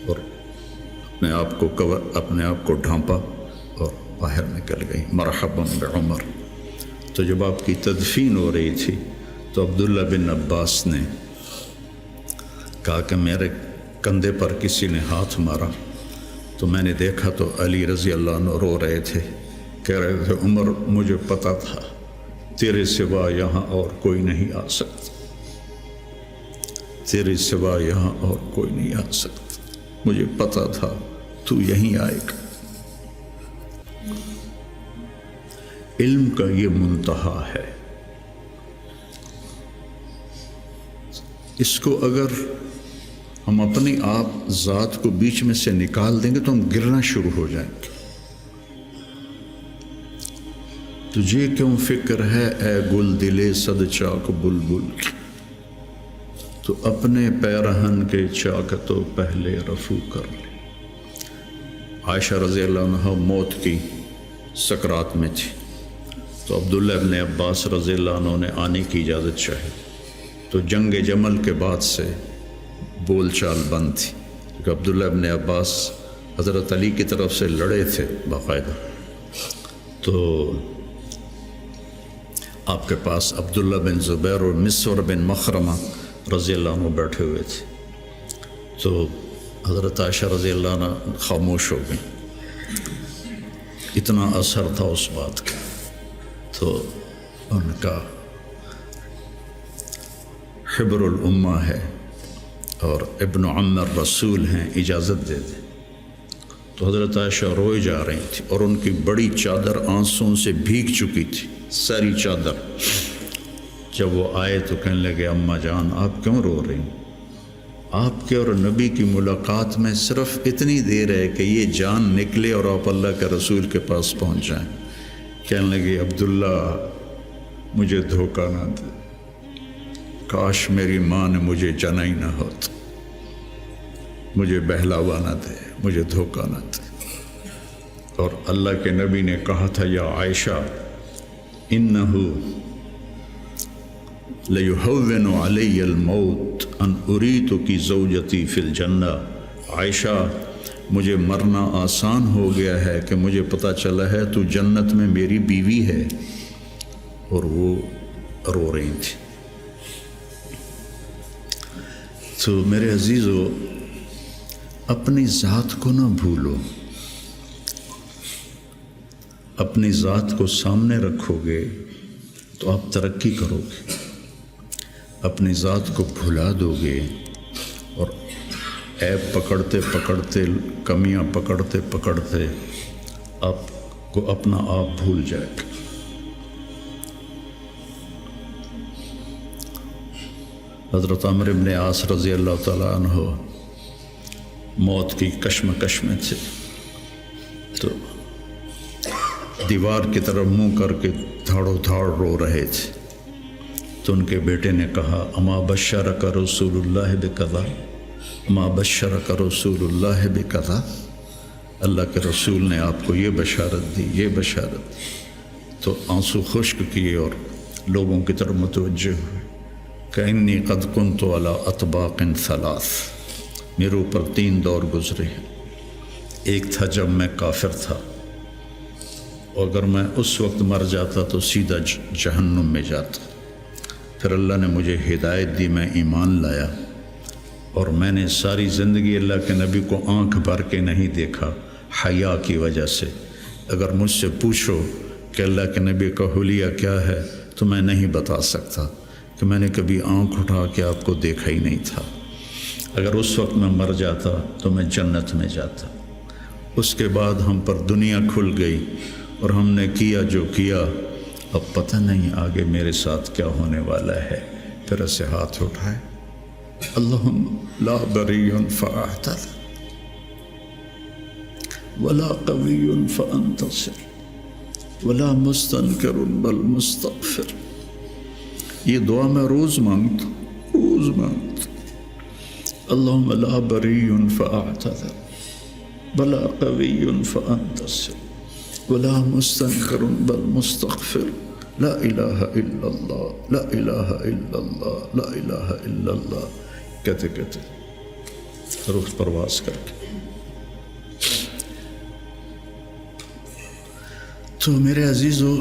اور اپنے آپ کو ڈھانپا اور باہر نکل گئی، مرحبا بعمر۔ تو جب آپ کی تدفین ہو رہی تھی تو عبداللہ بن عباس نے کہا کہ میرے کندھے پر کسی نے ہاتھ مارا، تو میں نے دیکھا تو علی رضی اللہ عنہ رو رہے تھے، کہہ رہے تھے عمر مجھے پتا تھا تیرے سوا یہاں اور کوئی نہیں آ سکتا، تیرے سوا یہاں اور کوئی نہیں آ سکتا، مجھے پتا تھا تو یہیں آئے گا۔ علم کا یہ منتہا ہے، اس کو اگر ہم اپنی آپ ذات کو بیچ میں سے نکال دیں گے تو ہم گرنا شروع ہو جائیں گے۔ تجھے کیوں فکر ہے اے گل دلے صد چاک بلبل کی، تو اپنے پیرہن کے چاک تو پہلے رفو کر لے۔ عائشہ رضی اللہ عنہ موت کی سکرات میں تھی، تو عبداللہ ابن عباس رضی اللہ عنہ نے آنے کی اجازت چاہی، تو جنگ جمل کے بعد سے بول چال بند تھی، کیونکہ عبداللہ ابن عباس حضرت علی کی طرف سے لڑے تھے باقاعدہ، تو آپ کے پاس عبداللہ بن زبیر اور مسور بن مخرمہ رضی اللہ عنہ بیٹھے ہوئے تھے، تو حضرت عائشہ رضی اللہ عنہ خاموش ہو گئی، اتنا اثر تھا اس بات کا۔ تو ان کا حبر الامہ ہے اور ابن عم الرسول ہیں، اجازت دے دیں۔ تو حضرت عائشہ روئے جا رہی تھی اور ان کی بڑی چادر آنسوں سے بھیگ چکی تھی، ساری چادر۔ جب وہ آئے تو کہنے لگے اماں جان آپ کیوں رو رہی ہیں؟ آپ کے اور نبی کی ملاقات میں صرف اتنی دیر ہے کہ یہ جان نکلے اور آپ اللہ کے رسول کے پاس پہنچ جائیں۔ کہنے لگے عبداللہ مجھے دھوکہ نہ دے، کاش میری ماں نے مجھے جنا ہی نہ ہوتا، مجھے بہلاوا نہ دے، مجھے دھوکہ نہ دے۔ اور اللہ کے نبی نے کہا تھا یا عائشہ انہو لیہون علی الموت ان اریتک زوجتی فی الجنہ، عائشہ مجھے مرنا آسان ہو گیا ہے کہ مجھے پتہ چلا ہے تو جنت میں میری بیوی ہے۔ اور وہ رو رہی تھی۔ تو میرے عزیزو اپنی ذات کو نہ بھولو، اپنی ذات کو سامنے رکھو گے تو آپ ترقی کرو گے، اپنی ذات کو بھلا دو گے اور عیب پکڑتے پکڑتے، کمیاں پکڑتے پکڑتے آپ کو اپنا آپ بھول جائے گا۔ حضرت عمرو بن عاص رضی اللہ تعالیٰ عنہ موت کی کشمکش میں تھے، تو دیوار کی طرف منہ کر کے دھاڑو دھاڑ رو رہے تھے، تو ان کے بیٹے نے کہا اما بشرک رسول اللہ بکذا، اما بشرک رسول اللہ بکذا، اللہ کے رسول نے آپ کو یہ بشارت دی، یہ بشارت دی۔ تو آنسو خشک کیے اور لوگوں کی طرف متوجہ ہوئے کہ انی قد کنت علی اطباق ثلاث، میرے اوپر 3 دور گزرے ہیں۔ ایک تھا جب میں کافر تھا، اور اگر میں اس وقت مر جاتا تو سیدھا جہنم میں جاتا۔ پھر اللہ نے مجھے ہدایت دی، میں ایمان لایا، اور میں نے ساری زندگی اللہ کے نبی کو آنکھ بھر کے نہیں دیکھا حیا کی وجہ سے۔ اگر مجھ سے پوچھو کہ اللہ کے نبی کا حلیہ کیا ہے تو میں نہیں بتا سکتا کہ میں نے کبھی آنکھ اٹھا کے آپ کو دیکھا ہی نہیں تھا۔ اگر اس وقت میں مر جاتا تو میں جنت میں جاتا۔ اس کے بعد ہم پر دنیا کھل گئی اور ہم نے کیا جو کیا، اب پتہ نہیں آگے میرے ساتھ کیا ہونے والا ہے۔ پھر ایسے ہاتھ اٹھائے، اللہم لا بری فاعتذر ولا قوی فانتصر ولا مستنکر بل مستغفر۔ یہ دعا میں روز مانگتا ہوں۔ اللہم لا بری فاعتذر ولا قوی فانتصر ولا مستنکر بل مستغفر، لا الہ الا اللہ، لا الہ الا اللہ، لا الہ الا اللہ کہتے کہتے روح پرواز کر کے۔ تو میرے عزیزو،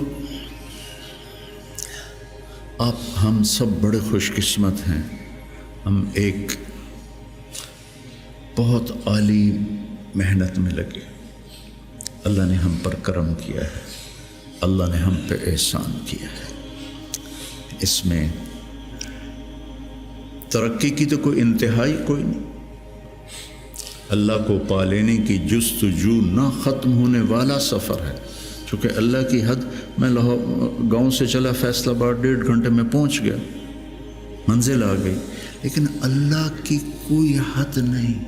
آپ ہم سب بڑے خوش قسمت ہیں، ہم ایک بہت عالی محنت میں لگے۔ اللہ نے ہم پر کرم کیا ہے، اللہ نے ہم پہ احسان کیا ہے۔ اس میں ترقی کی تو کوئی انتہائی کوئی نہیں۔ اللہ کو پا لینے کی جستجو نہ ختم ہونے والا سفر ہے۔ چونکہ اللہ کی حد، میں گاؤں سے چلا فیصل آباد 1.5 گھنٹے میں پہنچ گیا، منزل آ گئی، لیکن اللہ کی کوئی حد نہیں۔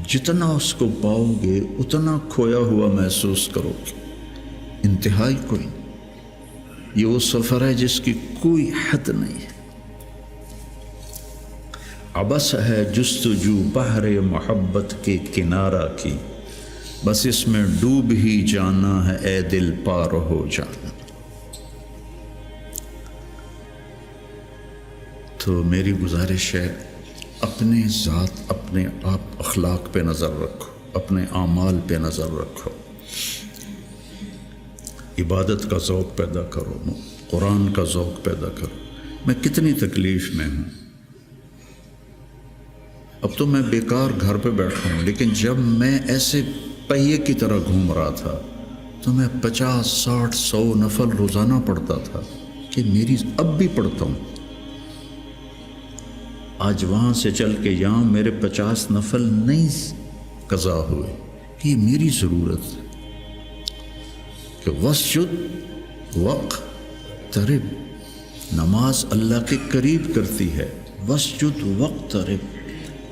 جتنا اس کو پاؤ گے اتنا کھویا ہوا محسوس کرو گے، انتہائی کوئی نہیں۔ یہ وہ سفر ہے جس کی کوئی حد نہیں ہے۔ عبث ہے جستجو بحر محبت کے کنارہ کی، بس اس میں ڈوب ہی جانا ہے اے دل پار ہو جانا۔ تو میری گزارش ہے، اپنے ذات، اپنے آپ اخلاق پہ نظر رکھو، اپنے اعمال پہ نظر رکھو، عبادت کا ذوق پیدا کرو، قرآن کا ذوق پیدا کرو۔ میں کتنی تکلیف میں ہوں، اب تو میں بیکار گھر پہ بیٹھا ہوں، لیکن جب میں ایسے پہیے کی طرح گھوم رہا تھا تو میں 50 60 100 نفل روزانہ پڑھتا تھا، کہ میری اب بھی پڑھتا ہوں۔ آج وہاں سے چل کے یہاں میرے 50 نفل نہیں قضا ہوئے، کہ یہ میری ضرورت ہے کہ وسجد وقترب، نماز اللہ کے قریب کرتی ہے۔ وسجد وقترب،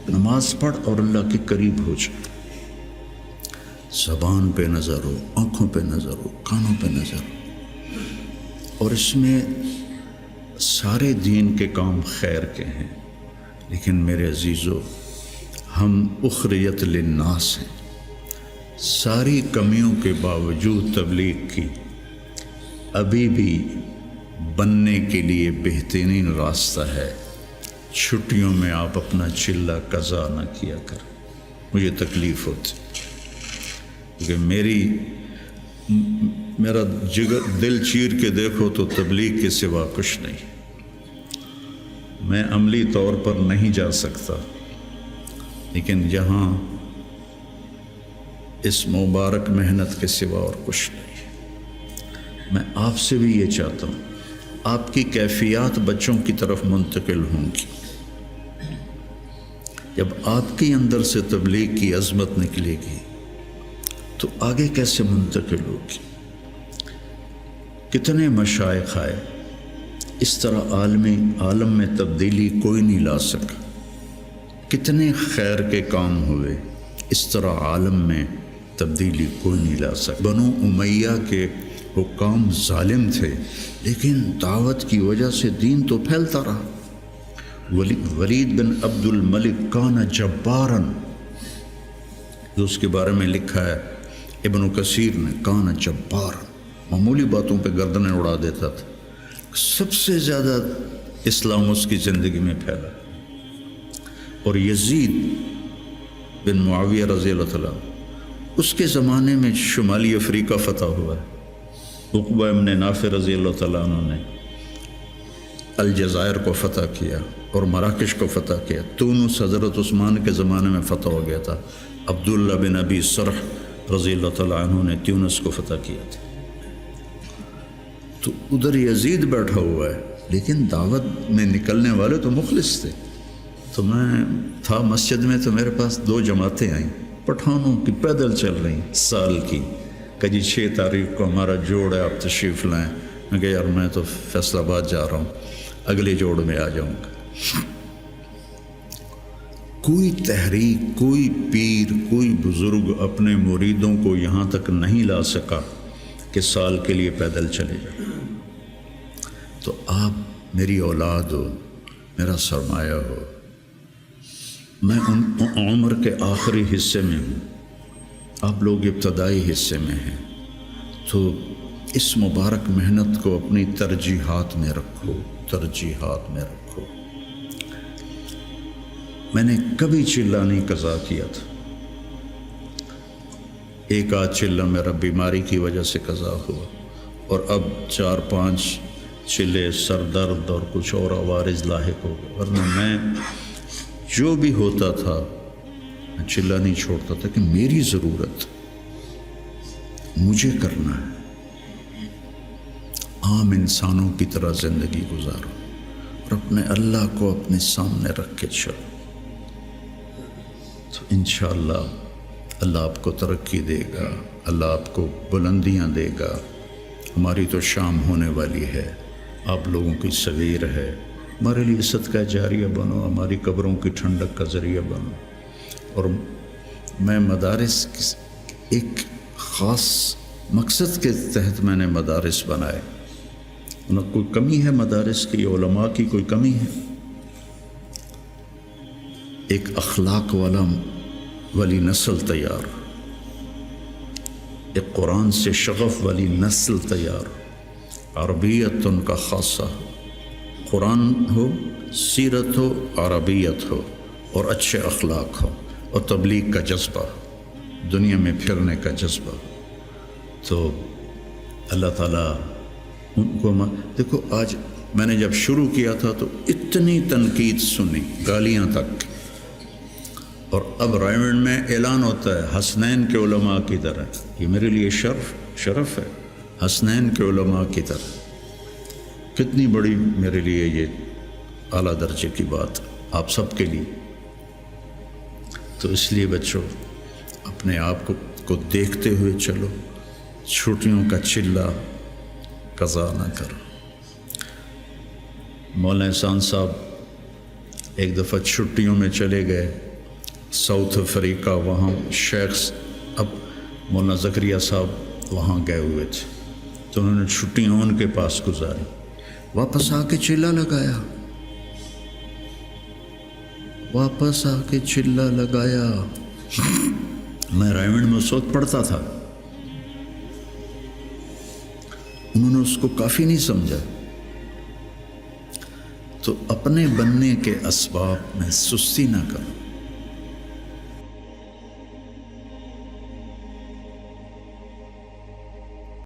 نماز پڑھ اور اللہ کے قریب ہو جائے۔ زبان پہ نظر ہو، آنکھوں پہ نظر ہو، کانوں پہ نظر ہو، اور اس میں سارے دین کے کام خیر کے ہیں۔ لیکن میرے عزیزو، ہم اخریت للناس ہیں۔ ساری کمیوں کے باوجود تبلیغ کی ابھی بھی بننے کے لیے بہترین راستہ ہے۔ چھٹیوں میں آپ اپنا چلہ قضا نہ کیا کر، مجھے تکلیف ہوتی، کیونکہ میرا جگر دل چیر کے دیکھو تو تبلیغ کے سوا کچھ نہیں۔ میں عملی طور پر نہیں جا سکتا، لیکن یہاں اس مبارک محنت کے سوا اور کچھ نہیں۔ میں آپ سے بھی یہ چاہتا ہوں، آپ کی کیفیات بچوں کی طرف منتقل ہوں گی۔ جب آپ کے اندر سے تبلیغ کی عظمت نکلے گی تو آگے کیسے منتقل ہوگی؟ کتنے مشائخ آئے، اس طرح عالم میں تبدیلی کوئی نہیں لا سکا۔ کتنے خیر کے کام ہوئے، اس طرح عالم میں تبدیلی کوئی نہیں لا سکا۔ بنو امیہ کے حکام ظالم تھے، لیکن دعوت کی وجہ سے دین تو پھیلتا رہا۔ ولید بن عبد الملک کان جباراً، جو اس کے بارے میں لکھا ہے ابن کثیر نے، کان جباراً، معمولی باتوں پہ گردنیں اڑا دیتا تھا، سب سے زیادہ اسلام اس کی زندگی میں پھیلا، اور یزید بن معاویہ رضی اللہ تعالیٰ اس کے زمانے میں شمالی افریقہ فتح ہوا ہے۔ عقبہ ابن نافع رضی اللہ تعالیٰ عنہ نے الجزائر کو فتح کیا اور مراکش کو فتح کیا۔ تونس حضرت عثمان کے زمانے میں فتح ہو گیا تھا۔ عبداللہ بن ابی سرح رضی اللہ تعالیٰ عنہ نے تونس کو فتح کیا تھا۔ تو ادھر یزید بیٹھا ہوا ہے، لیکن دعوت میں نکلنے والے تو مخلص تھے۔ تو میں تھا مسجد میں، تو میرے پاس 2 جماعتیں آئیں پٹھانوں کی، پیدل چل رہی سال کی، کہ جی 6 تاریخ کو ہمارا جوڑ ہے، آپ تشریف لائیں۔ میں کہ یار میں تو فیصل آباد جا رہا ہوں، اگلے جوڑ میں آ جاؤں گا۔ کوئی تحریک، کوئی پیر، کوئی بزرگ اپنے مریدوں کو یہاں تک نہیں لا سکا کہ سال کے لیے پیدل چلے جائیں۔ تو آپ میری اولاد ہو، میرا سرمایہ ہو، میں ان عمر کے آخری حصے میں ہوں، آپ لوگ ابتدائی حصے میں ہیں، تو اس مبارک محنت کو اپنی ترجیحات میں رکھو، ترجیحات میں رکھو۔ میں نے کبھی چلہ نہیں قضا کیا تھا، ایک آدھ چلہ میرا بیماری کی وجہ سے قضا ہوا، اور اب 4-5 چلے سر درد اور کچھ اور عوارض لاحق ہو گئے، ورنہ میں جو بھی ہوتا تھا میں چلہ نہیں چھوڑتا تھا کہ میری ضرورت مجھے کرنا ہے، عام انسانوں کی طرح زندگی گزارو اور اپنے اللہ کو اپنے سامنے رکھ کے چلو، تو انشاءاللہ اللہ آپ کو ترقی دے گا، اللہ آپ کو بلندیاں دے گا۔ ہماری تو شام ہونے والی ہے، آپ لوگوں کی صغیر ہے، ہمارے لیے صدقہ جاریہ بنو، ہماری قبروں کی ٹھنڈک کا ذریعہ بنو۔ اور میں مدارس ایک خاص مقصد کے تحت میں نے مدارس بنائے، نہ کوئی کمی ہے مدارس کی، علماء کی کوئی کمی ہے؟ ایک اخلاق والی نسل تیار، ایک قرآن سے شغف والی نسل تیار، عربیت ان کا خاصہ ہو، قرآن ہو، سیرت ہو، عربیت ہو، اور اچھے اخلاق ہو، اور تبلیغ کا جذبہ، دنیا میں پھرنے کا جذبہ۔ تو اللہ تعالیٰ ان کو دیکھو، آج میں نے جب شروع کیا تھا تو اتنی تنقید سنی، گالیاں تک، اور اب رائمنڈ میں اعلان ہوتا ہے حسنین کے علماء کی طرح۔ یہ میرے لیے شرف ہے، حسنین کے علماء کی طرح، کتنی بڑی میرے لیے یہ اعلیٰ درجے کی بات آپ سب کے لیے۔ تو اس لیے بچوں اپنے آپ کو دیکھتے ہوئے چلو، چھٹیوں کا چلہ قضا نہ کرو۔ مولانا احسان صاحب ایک دفعہ چھٹیوں میں چلے گئے ساؤتھ افریقہ، وہاں شیخ اب مولانا زکریا صاحب وہاں گئے ہوئے تھے، تو انہوں نے چھٹیاں ان کے پاس گزاری، واپس آ کے چلہ لگایا، واپس آ کے چلہ لگایا۔ میں رائمنڈ میں اس وقت پڑھتا تھا، انہوں نے اس کو کافی نہیں سمجھا۔ تو اپنے بننے کے اسباب میں سستی نہ کرو،